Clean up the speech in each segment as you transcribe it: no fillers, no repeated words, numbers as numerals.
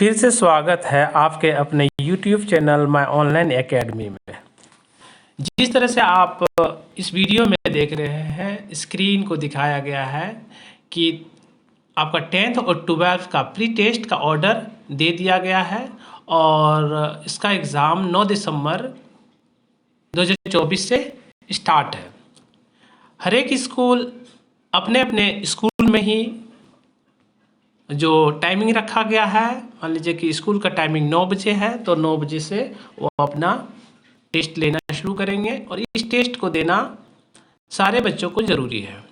फिर से स्वागत है आपके अपने YouTube channel my online academy में। जिस तरह से आप इस वीडियो में देख रहे हैं, स्क्रीन को दिखाया गया है कि आपका 10th और 12th का प्री टेस्ट का ऑर्डर दे दिया गया है और इसका एग्ज़ाम 9 दिसंबर 2024 से स्टार्ट है। हर एक स्कूल अपने अपने स्कूल में ही जो टाइमिंग रखा गया है, मान लीजिए कि स्कूल का टाइमिंग 9 बजे है, तो 9 बजे से वो अपना टेस्ट लेना शुरू करेंगे और इस टेस्ट को देना सारे बच्चों को ज़रूरी है,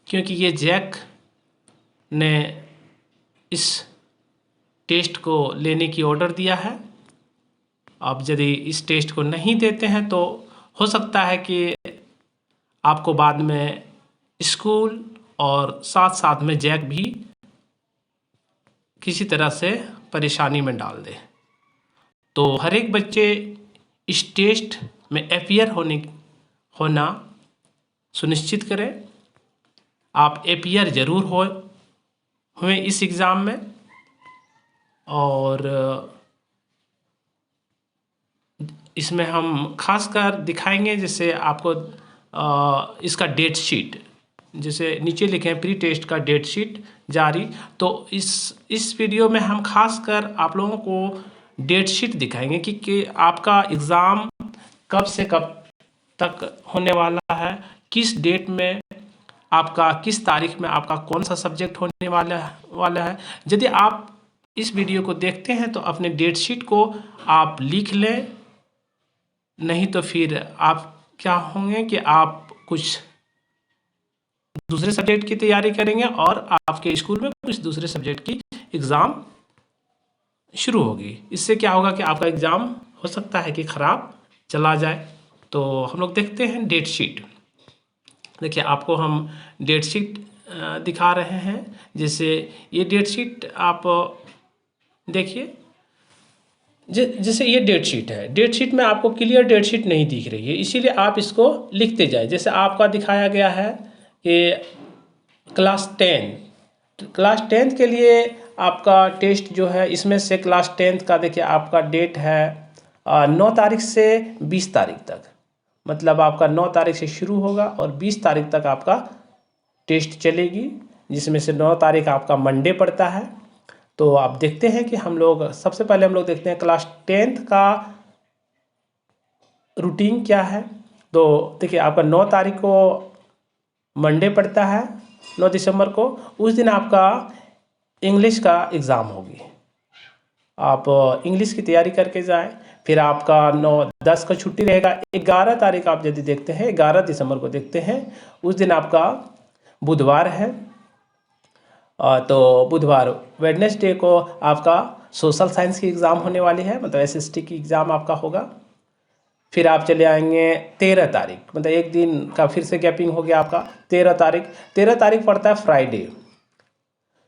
क्योंकि ये जैक ने इस टेस्ट को लेने की ऑर्डर दिया है। आप यदि इस टेस्ट को नहीं देते हैं तो हो सकता है कि आपको बाद में स्कूल और साथ साथ में जैक भी किसी तरह से परेशानी में डाल दे। तो हर एक बच्चे इस टेस्ट में अपियर होना सुनिश्चित करें। आप अपियर ज़रूर हुए इस एग्ज़ाम में, और इसमें हम खासकर दिखाएंगे जैसे आपको इसका डेट शीट, जैसे नीचे लिखे हैं प्री टेस्ट का डेट शीट जारी। तो इस वीडियो में हम खासकर आप लोगों को डेट शीट दिखाएंगे कि आपका एग्ज़ाम कब से कब तक होने वाला है, किस डेट में आपका, किस तारीख में आपका कौन सा सब्जेक्ट होने वाला है। यदि आप इस वीडियो को देखते हैं तो अपने डेट शीट को आप लिख लें, नहीं तो फिर आप क्या होंगे कि आप कुछ दूसरे सब्जेक्ट की तैयारी करेंगे और आपके स्कूल में कुछ दूसरे सब्जेक्ट की एग्ज़ाम शुरू होगी। इससे क्या होगा कि आपका एग्ज़ाम हो सकता है कि ख़राब चला जाए। तो हम लोग देखते हैं डेट शीट। देखिए, आपको हम डेट शीट दिखा रहे हैं। जैसे ये डेट शीट आप देखिए, जैसे ये डेट शीट है। डेट शीट में आपको क्लियर डेट शीट नहीं दिख रही है, इसीलिए आप इसको लिखते जाए। जैसे आपका दिखाया गया है कि क्लास 10 के लिए आपका टेस्ट जो है, इसमें से क्लास 10 का देखिए आपका डेट है 9 तारीख से 20 तारीख तक। मतलब आपका 9 तारीख से शुरू होगा और 20 तारीख तक आपका टेस्ट चलेगी, जिसमें से 9 तारीख आपका मंडे पड़ता है। तो आप देखते हैं कि हम लोग सबसे पहले देखते हैं क्लास 10 का रूटीन क्या है। तो देखिए, आपका 9 तारीख को मंडे पड़ता है, 9 दिसंबर को। उस दिन आपका इंग्लिश का एग्ज़ाम होगी। आप इंग्लिश की तैयारी करके जाएं। फिर आपका 9-10 का छुट्टी रहेगा। 11 तारीख आप यदि देखते हैं, 11 दिसंबर को देखते हैं, उस दिन आपका बुधवार है। तो बुधवार वेडनेसडे को आपका सोशल साइंस की एग्ज़ाम होने वाली है, मतलब SST की एग्ज़ाम आपका होगा। फिर आप चले आएंगे 13 तारीख, मतलब एक दिन का फिर से गैपिंग हो गया आपका। 13 तारीख पड़ता है फ्राइडे,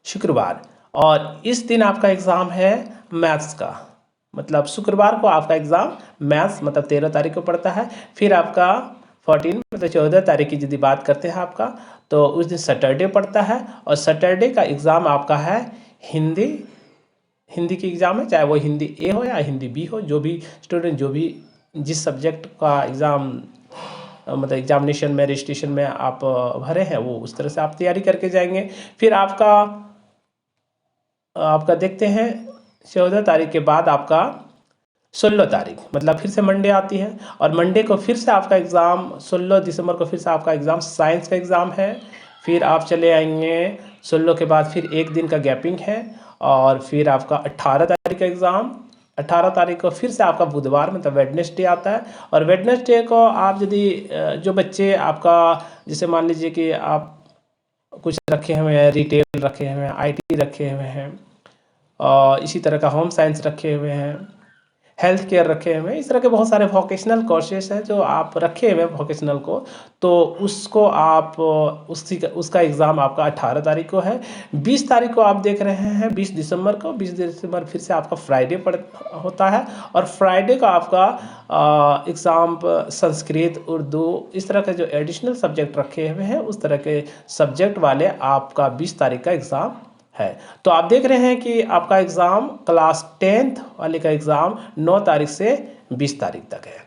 शुक्रवार, और इस दिन आपका एग्ज़ाम है मैथ्स का। मतलब शुक्रवार को आपका एग्ज़ाम मैथ्स, मतलब 13 तारीख को पड़ता है। फिर आपका 14, मतलब 14 तारीख की यदि बात करते हैं आपका, तो उस दिन सैटरडे पड़ता है और सैटरडे का एग्ज़ाम आपका है हिंदी की एग्ज़ाम है। चाहे वो हिंदी ए हो या हिंदी बी हो, जो भी स्टूडेंट जो भी जिस सब्जेक्ट का एग्ज़ाम मतलब एग्जामिनेशन में, रजिस्ट्रेशन में आप भरे हैं, वो उस तरह से आप तैयारी करके जाएंगे। फिर आपका देखते हैं 14 तारीख के बाद आपका 16 तारीख, मतलब फिर से मंडे आती है और मंडे को फिर से आपका एग्ज़ाम, 16 दिसंबर को फिर से आपका एग्ज़ाम साइंस का एग्ज़ाम है। फिर आप चले आएंगे 16 के बाद फिर एक दिन का गैपिंग है और फिर आपका 18 तारीख का एग्ज़ाम। 18 तारीख को फिर से आपका बुधवार, मतलब वेडनेसडे आता है। और वेडनेसडे को आप यदि जो बच्चे आपका, जैसे मान लीजिए कि आप कुछ रखे हुए हैं, रिटेल रखे हुए हैं, IT रखे हुए हैं, और इसी तरह का होम साइंस रखे हुए हैं, हेल्थ केयर रखे हुए हैं, इस तरह के बहुत सारे वोकेशनल कोर्सेस हैं जो आप रखे हुए हैं वोकेशनल को, तो उसको आप उसका एग्ज़ाम आपका 18 तारीख को है। 20 तारीख को आप देख रहे हैं, 20 दिसंबर को। 20 दिसंबर फिर से आपका फ्राइडे होता है और फ्राइडे का आपका एग्ज़ाम संस्कृत, उर्दू, इस तरह के जो एडिशनल सब्जेक्ट रखे हुए हैं, उस तरह के सब्जेक्ट वाले आपका 20 तारीख का एग्ज़ाम है। तो आप देख रहे हैं कि आपका एग्ज़ाम क्लास 10th वाले का एग्ज़ाम 9 तारीख से 20 तारीख तक है।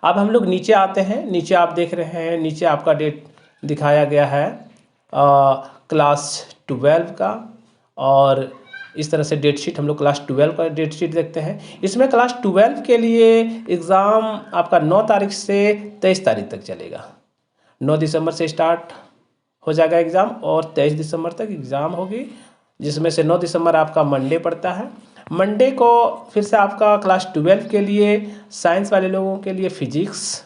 अब हम लोग नीचे आते हैं। नीचे आप देख रहे हैं, नीचे आपका डेट दिखाया गया है क्लास 12 का, और इस तरह से डेट शीट हम लोग क्लास 12 का डेट शीट देखते हैं। इसमें क्लास 12 के लिए एग्ज़ाम आपका 9 तारीख से 23 तारीख तक चलेगा। 9 दिसंबर से स्टार्ट हो जाएगा एग्ज़ाम और 23 दिसंबर तक एग्ज़ाम होगी, जिसमें से 9 दिसंबर आपका मंडे पड़ता है। मंडे को फिर से आपका क्लास 12 के लिए साइंस वाले लोगों के लिए फिजिक्स,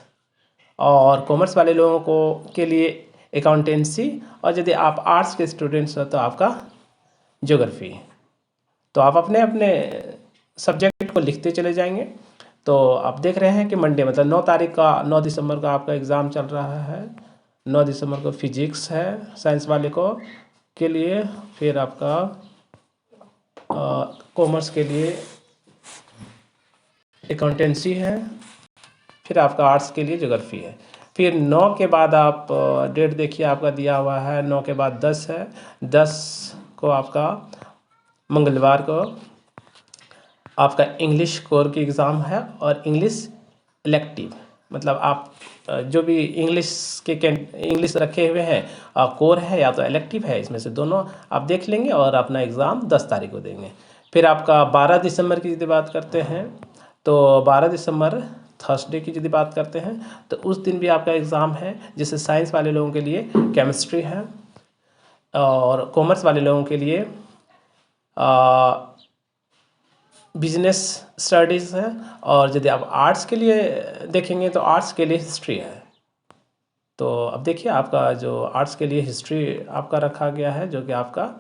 और कॉमर्स वाले लोगों को के लिए अकाउंटेंसी, और यदि आप आर्ट्स के स्टूडेंट्स हो तो आपका ज्योग्राफी। तो आप अपने अपने सब्जेक्ट को लिखते चले जाएंगे। तो आप देख रहे हैं कि मंडे मतलब 9 तारीख का 9 दिसंबर का आपका एग्ज़ाम चल रहा है। 9 दिसंबर को फिजिक्स है साइंस वाले को के लिए, फिर आपका कॉमर्स के लिए अकाउंटेंसी है, फिर आपका आर्ट्स के लिए ज्योग्राफी है। फिर 9 के बाद आप डेट देखिए, आपका दिया हुआ है 9 के बाद 10 है। 10 को आपका मंगलवार को आपका इंग्लिश कोर की एग्ज़ाम है, और इंग्लिश इलेक्टिव मतलब आप जो भी इंग्लिश रखे हुए हैं कोर है या तो इलेक्टिव है, इसमें से दोनों आप देख लेंगे और अपना एग्ज़ाम 10 तारीख को देंगे। फिर आपका 12 दिसंबर की यदि बात करते हैं तो 12 दिसंबर थर्सडे की यदि बात करते हैं तो उस दिन भी आपका एग्ज़ाम है, जिससे साइंस वाले लोगों के लिए केमिस्ट्री है, और कॉमर्स वाले लोगों के लिए बिजनेस स्टडीज़ है, और यदि आप आर्ट्स के लिए देखेंगे तो आर्ट्स के लिए हिस्ट्री है। तो अब देखिए आपका जो आर्ट्स के लिए हिस्ट्री आपका रखा गया है, जो कि आपका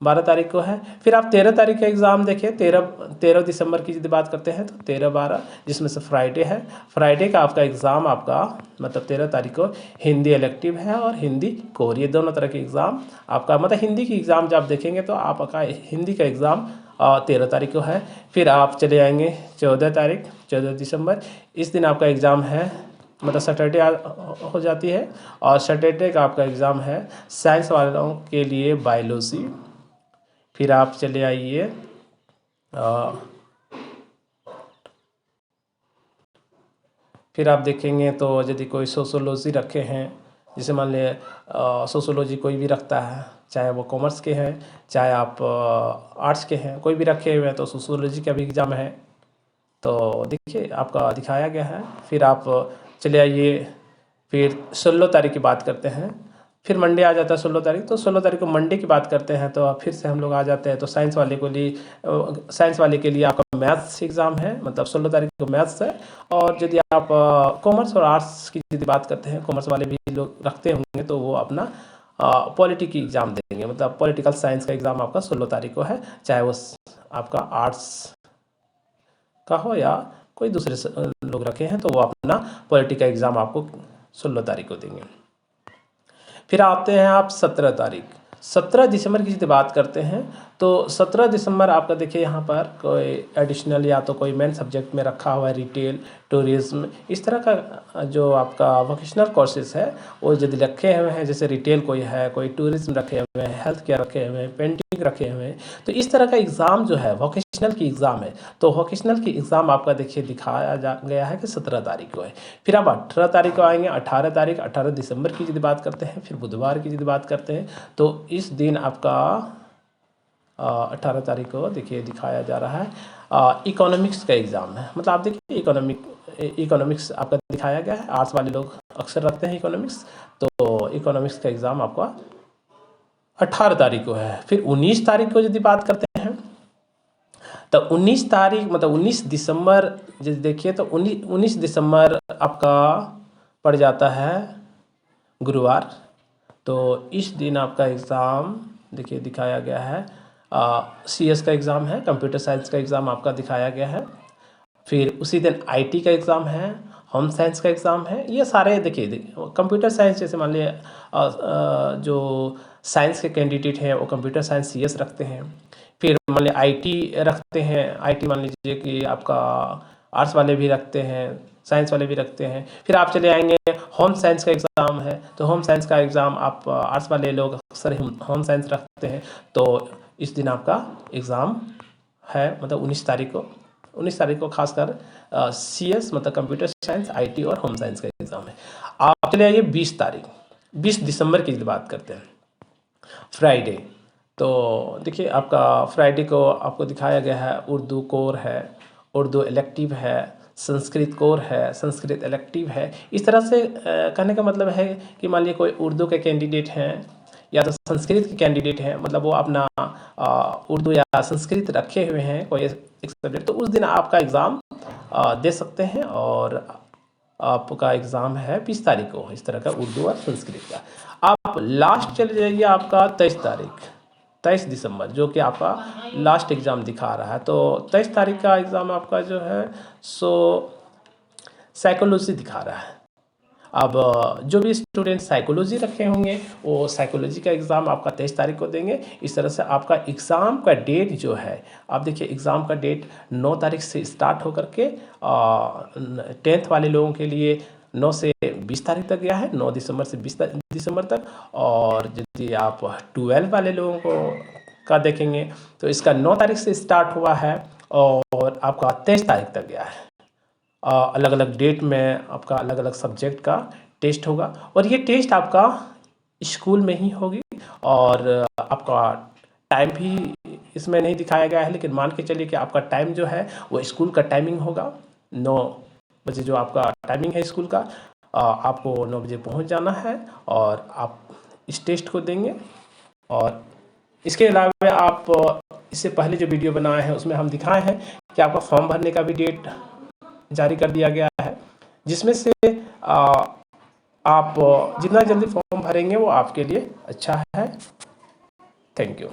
12 तारीख को है। फिर आप 13 तारीख का एग्ज़ाम देखिए। 13 दिसंबर की यदि बात करते हैं तो 13-12, जिसमें से फ्राइडे है। फ्राइडे का आपका एग्ज़ाम आपका मतलब 13 तारीख को हिंदी इलेक्टिव है और हिंदी कोर, ये दोनों तरह के एग्ज़ाम आपका मतलब हिंदी की एग्ज़ाम जब आप देखेंगे तो आपका हिंदी का एग्ज़ाम 13 तारीख को है। फिर आप चले जाएंगे 14 दिसंबर, इस दिन आपका एग्ज़ाम है, मतलब सैटरडे हो जाती है, और सैटरडे का आपका एग्ज़ाम है साइंस वालों के लिए बायोलॉजी। फिर आप चले आइए फिर आप देखेंगे तो यदि कोई सोशोलॉजी रखे हैं, जैसे मान लिया सोशोलॉजी कोई भी रखता है, चाहे वो कॉमर्स के हैं चाहे आप आर्ट्स के हैं, कोई भी रखे हुए हैं तो सोशोलॉजी का भी एग्ज़ाम है। तो देखिए आपका दिखाया गया है। फिर आप चले आइए, फिर 16 तारीख की बात करते हैं। फिर मंडे आ जाता है 16 तारीख, तो 16 तारीख को मंडे की बात करते हैं तो फिर से हम लोग आ जाते हैं। तो साइंस वाले के लिए आपका मैथ्स एग्ज़ाम है, मतलब 16 तारीख को मैथ्स है। और यदि आप कॉमर्स और आर्ट्स की यदि बात करते हैं, कॉमर्स वाले भी लोग रखते होंगे तो वो अपना पॉलिटी की एग्ज़ाम देंगे, मतलब पॉलिटिकल साइंस का एग्ज़ाम आपका 16 तारीख को है, चाहे वो आपका आर्ट्स का हो या कोई दूसरे लोग रखे हैं तो वो अपना पॉलिटिकल एग्ज़ाम आपको 16 तारीख को देंगे। फिर आते हैं आप 17 तारीख। 17 दिसंबर की यदि बात करते हैं तो 17 दिसंबर आपका देखिए यहाँ पर कोई एडिशनल या तो कोई मेन सब्जेक्ट में रखा हुआ है रिटेल, टूरिज्म, इस तरह का जो आपका वोकेशनल कोर्सेज है वो यदि रखे हुए हैं, जैसे रिटेल कोई है, कोई टूरिज्म रखे हुए हैं, हेल्थ केयर रखे हुए हैं, पेंटिंग रखे हुए हैं, तो इस तरह का एग्ज़ाम जो है वोकेशनल की एग्ज़ाम है। तो वोकेशनल की एग्ज़ाम आपका देखिए दिखाया गया है कि 17 तारीख को है। फिर आप 18 तारीख को आएंगे। 18 दिसंबर की यदि बात करते हैं, फिर बुधवार की यदि बात करते हैं तो इस दिन आपका 18 तारीख को देखिए दिखाया जा रहा है इकोनॉमिक्स का एग्ज़ाम है। मतलब आप देखिए इकोनॉमिक्स आपका दिखाया गया है। आर्ट्स वाले लोग अक्सर रखते हैं इकोनॉमिक्स, तो इकोनॉमिक्स का एग्ज़ाम आपका 18 तारीख को है। फिर 19 तारीख को यदि बात करते हैं तो 19 तारीख मतलब 19 दिसंबर यदि देखिए तो 19 दिसंबर आपका पड़ जाता है गुरुवार। तो इस दिन आपका एग्ज़ाम देखिए दिखाया गया है CS का एग्ज़ाम है, कंप्यूटर साइंस का एग्ज़ाम आपका दिखाया गया है। फिर उसी दिन IT का एग्ज़ाम है, होम साइंस का एग्ज़ाम है। ये सारे देखिए कंप्यूटर साइंस जैसे मान लिया जो साइंस के कैंडिडेट हैं वो कंप्यूटर साइंस CS रखते हैं। फिर मान लिया IT रखते हैं, IT मान लीजिए कि आपका आर्ट्स वाले भी रखते हैं, साइंस वाले भी रखते हैं। फिर आप चले आएंगे होम साइंस का एग्ज़ाम है, तो होम साइंस का एग्ज़ाम आप आर्ट्स वाले लोग अक्सर होम साइंस रखते हैं, तो इस दिन आपका एग्ज़ाम है, मतलब 19 तारीख को खासकर CS मतलब कंप्यूटर साइंस, IT और होम साइंस का एग्ज़ाम है। आप चले आइए 20 दिसंबर की बात करते हैं, फ्राइडे। तो देखिए आपका फ्राइडे को आपको दिखाया गया है उर्दू कोर है, उर्दू इलेक्टिव है, संस्कृत कोर है, संस्कृत इलेक्टिव है। इस तरह से कहने का मतलब है कि मान लीजिए कोई उर्दू के कैंडिडेट हैं या तो संस्कृत के कैंडिडेट हैं, मतलब वो अपना उर्दू या संस्कृत रखे हुए हैं कोई एक सब्जेक्ट, तो उस दिन आपका एग्ज़ाम दे सकते हैं। और आपका एग्ज़ाम है 20 तारीख को, इस तरह का उर्दू और संस्कृत का। आप लास्ट चले जाइए आपका 23 दिसंबर, जो कि आपका लास्ट एग्ज़ाम दिखा रहा है। तो 23 तारीख का एग्ज़ाम आपका जो है सो साइकोलॉजी दिखा रहा है। अब जो भी स्टूडेंट साइकोलॉजी रखे होंगे वो साइकोलॉजी का एग्ज़ाम आपका 23 तारीख को देंगे। इस तरह से आपका एग्ज़ाम का डेट जो है, आप देखिए एग्ज़ाम का डेट 9 तारीख से स्टार्ट होकर के 10th वाले लोगों के लिए 9 से 20 तारीख तक गया है, 9 दिसंबर से 20 दिसंबर तक। और यदि आप 12 वाले लोगों को का देखेंगे तो इसका 9 तारीख से स्टार्ट हुआ है और आपका 23 तारीख तक गया है। अलग अलग डेट में आपका अलग अलग सब्जेक्ट का टेस्ट होगा, और ये टेस्ट आपका स्कूल में ही होगी। और आपका टाइम भी इसमें नहीं दिखाया गया है, लेकिन मान के चलिए कि आपका टाइम जो है वो स्कूल का टाइमिंग होगा 9 बजे, जो आपका टाइमिंग है स्कूल का। आपको 9 बजे पहुंच जाना है और आप इस टेस्ट को देंगे। और इसके अलावा आप इससे पहले जो वीडियो बनाए हैं उसमें हम दिखाए हैं कि आपका फॉर्म भरने का भी डेट जारी कर दिया गया है, जिसमें से आप जितना जल्दी फॉर्म भरेंगे वो आपके लिए अच्छा है। Thank you.